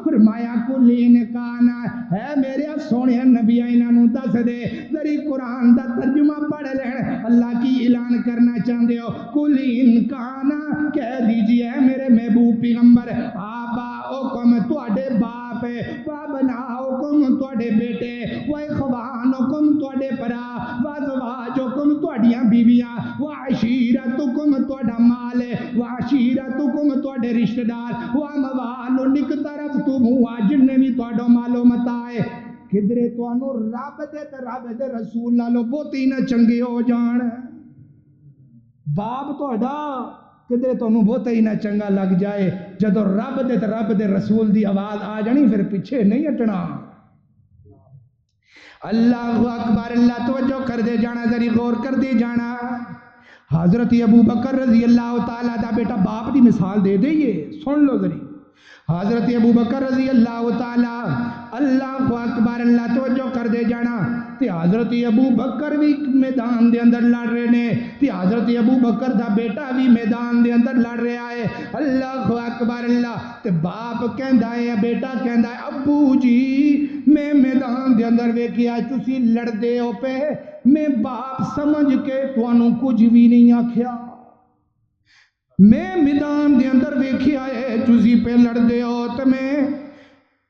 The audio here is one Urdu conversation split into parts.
فرمایا کلین کانا ہے میرے سونے نبی انہوں دس دے ذری قرآن دا ترجمہ پڑھ لین اللہ کی اعلان کرنا چاہتے ہو کلین کانا کہہ دیجئے میرے محبوب پیغمبر آبا حکم تواڈے باپ وابناؤکم تواڈے بیٹے واخوانکم تواڈے بھرا وازواجکم تواڈیاں بیویاں وعشیرتکم تواڈا مال وعشیرتکم تواڈے رشتہ دار واموال اقترفتموہا جننے بھی تواڈا مالو متاع کدرے توانو رب دے تے رب دے رسول نالو بہتی نہ چنگے ہو جان باپ تواڈا کدے تانوں بہتا ہی نہ چنگا لگ جائے جدو رب دے تے رب دے رسول دی آواز آ جانی پھر پیچھے نہیں ہٹنا اللہ اکبر اللہ توجہ کر دے جانا ذری غور کر دے جانا حضرت ابو بکر رضی اللہ تعالیٰ دا بیٹا باپ دی مثال دے دے یہ سن لو ذری حضرت ابو بکر رضی اللہ تعالیٰ اللہ اکبر اللہ توجہ کر دے جانا تے حضرت ابو بکر بھی میدان دے اندر لڑ رہے نے تے حضرت ابو بکر دا بیٹا بھی میدان دے اندر لڑ رہا ہے اللہ اکبر اللہ تے باپ کہندا ہے بیٹا کہندا ہے ابو جی میں میدان دے اندر ویکھیا تسی لڑ دے ہو پے میں باپ سمجھ کے تانوں کچھ بھی نہیں آکھیا میں میدان دے اندر ویکھیا ہے تسی پہ لڑ دے ہو تے میں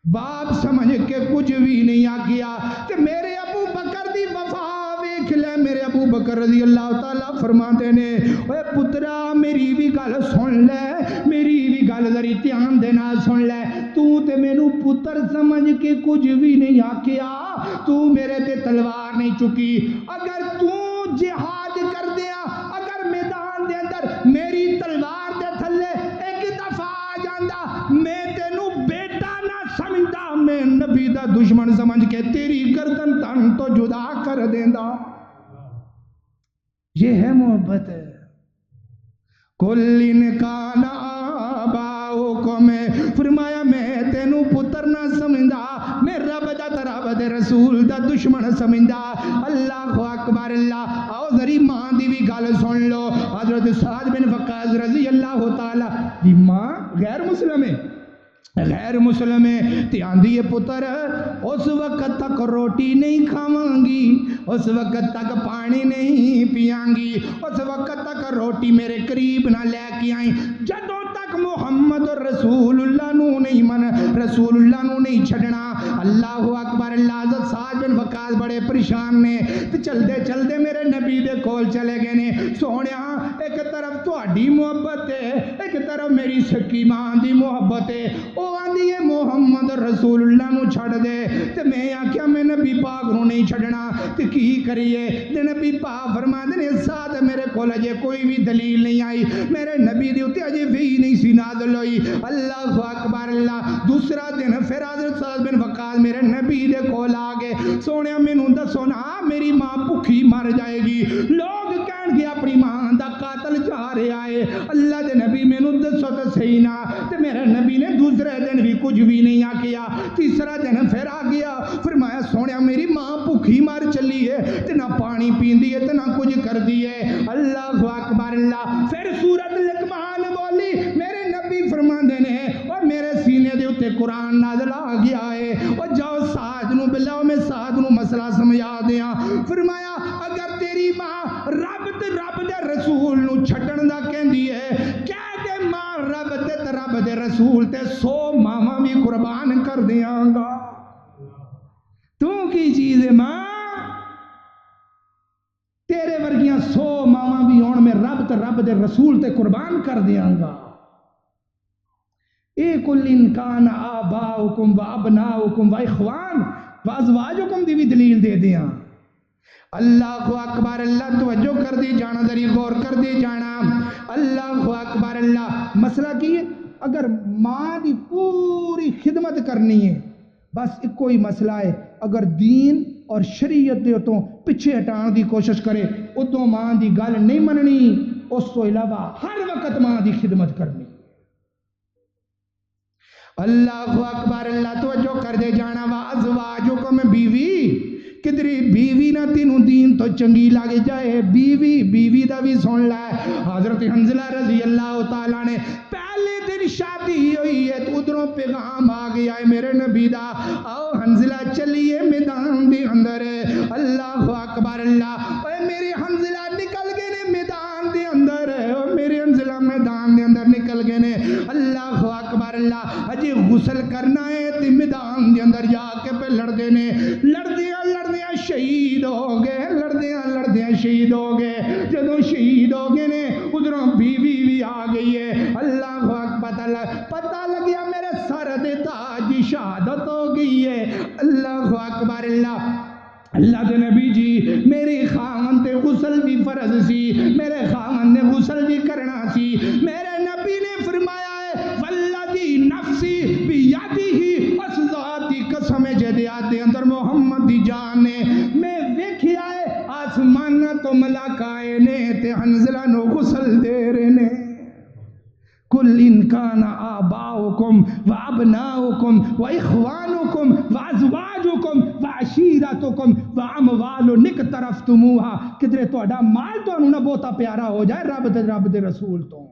باپ سمجھ کے کچھ بھی نہیں آکھیا تے میرے ابو بکر دی وفا ویکھ لے میرے ابو بکر رضی اللہ تعالیٰ فرماتے نے اے پترا میری بھی گل سن لے میری بھی گل ذری دھیان دے نال سن لے تو تے مینوں پتر سمجھ کے کچھ بھی نہیں آکھیا تو میرے تے تلوار نہیں چکی اگر تو جہاد کر دیا اگر میدان دے اندر میری تلوار دے تھلے ایک دفعہ آ جاندا میں تینوں بیٹا نہ سمجھدا میں نبی دا دشمن سمجھ کے تیری گردن تن تو جدا کر دیندا یہ ہے محبت کل انکان آباؤکم فرمایا میں تینوں پتر نہ سمجھدا میں رب دا رب دے رسول دا دشمن سمجھدا اللہ اکبر اللہ آؤ ذری ماں دی بھی گل سن لو حضرت سعد بن وقاص رضی اللہ تعالی دی ماں غیر مسلم ہے تے آندھی ہے پتر اس وقت تک روٹی نہیں کھاواں گی اس وقت تک پانی نہیں پیاں گی اس وقت تک روٹی میرے قریب نہ لے کے آئیں جدوں تک محمد رسول اللہ نو نہیں رسول اللہ نو نہیں چھڑنا اللہ اکبر اللہ حضرت سعد بن وقاص بڑے پریشان نے تے چلدے چلدے میرے نبی دے کول چلے گئے نے سونیا ایک طرف تہاڈی محبت ہے ایک طرف میری سکی ماں دی محبت ہے او آندی ہے محمد رسول اللہ نو چھڑ دے تے میں آکھیا میں نبی پاک نو نہیں چھڑنا تے کی کریے تے نبی پاک فرماندے نے ساتھ میرے کول اجے کوئی بھی دلیل نہیں آئی میرے نبی دے اوتے اجے وحی نہیں سی نازل ہوئی اللہ اکبر اللہ دوسرا دن پھر حضرت سعد بن وقاص میرے نبی دے کول آ گئے سونیا مینوں دسو نا میری ماں بھوکھی مر جائے گی لوگ کہن گے اپنی ماں دا قاتل جا رہا ہے اللہ دے نبی مینوں دسو تے صحیح نا تے میرے نبی نے دوسرے دن بھی کچھ بھی نہیں آکھیا تیسرا دن پھر آ گیا فرمایا سونیا میری ماں بھوکھی مر چلی ہے تے نہ پانی پیندی ہے تے نہ کچھ کردی ہے اللہ اکبر اللہ پھر سورۃ لقمان بولی میرے نبی فرماندے نے اور میرے سینے دے اوتے قرآن نازل آ گیا ہے اور جاؤ سعد نو بلاؤ میں سعد نو مسئلہ سمجھا دیاں فرمایا اگر تیری ماں رب دے رسول نو چھڈن دا کہندی ہے کہہ دے ماں رب دے رسول تے 100 ماواں بھی قربان کر دیاں گا تو کی چیز ہے ماں تیرے ورگیاں 100 ماواں بھی ہون میں رب دے رسول تے قربان کر دیاں گا اے کل انکان آباؤکم و ابناؤکم و اخوان و ازواجکم دی بھی دلیل دے دیاں اللہ اکبر اللہ توجہ کر دے جانا ذری غور کر دے جانا اللہ اکبر اللہ مسئلہ کی ہے اگر ماں دی پوری خدمت کرنی ہے بس ایک کوئی مسئلہ ہے اگر دین اور شریعت دے تو پیچھے ہٹان دی کوشش کرے ادوں ماں دی گل نہیں مننی اس تو علاوہ ہر وقت ماں دی خدمت کرنی اللہ اکبر اللہ توجہ کر دے جانا وازواجکم بیوی کدری بیوی نہ تینوں دین تو چنگی لگ جائے بیوی دا بھی سن لے حضرت حنظلہ رضی اللہ تعالیٰ نے پہلے دن دی شادی ہوئی ہے تو ادھروں پیغام آ گیا ہے میرے نبی دا، آؤ حنزلہ چلیے میدان دے اندر، اللہ اکبر اللہ، اے میری حنزلہ نکل گئے نے میدان دے اندر، اے میری حنزلہ میدان دے اندر نکل گئے نے، اللہ اکبر اللہ، اجی غسل کرنا ہے تے میدان دے اندر جا کے پہ لڑ دے نے، لڑدیاں لڑدیاں شہید ہو گئے، لڑدیاں لڑدیاں شہید ہو گئے، جدوں شہید ہو گئے نے ادھروں بیوی بھی آ گئی ہے، اللہ اکبر، پتہ لگیا میرے سر دے تاج دی شہادت ہو گئی ہے، اللہ اکبر اللہ، اللہ دے نبی جی میری خاون تے غسل بھی فرض سی، میرے خاون نے غسل بھی کرنا سی، میرے نبی نے فرمایا ہے والذی نفسی بیدہ، اس ذات دی قسم جدے آدے اندر محمد دی جان نے، میں ویکھیا ہے آسمان تو ملاک آئے نے تے حنزلہ نو غسل دے رہے نے، کل ان کان آباؤکم و ابناؤکم و اخوانکم و ازواجکم و عشیرتکم و اموال اقترفتموہا، کدرے تو اڈا مال تو انہوں نے بہتا پیارا ہو جائے رب دے رسول تو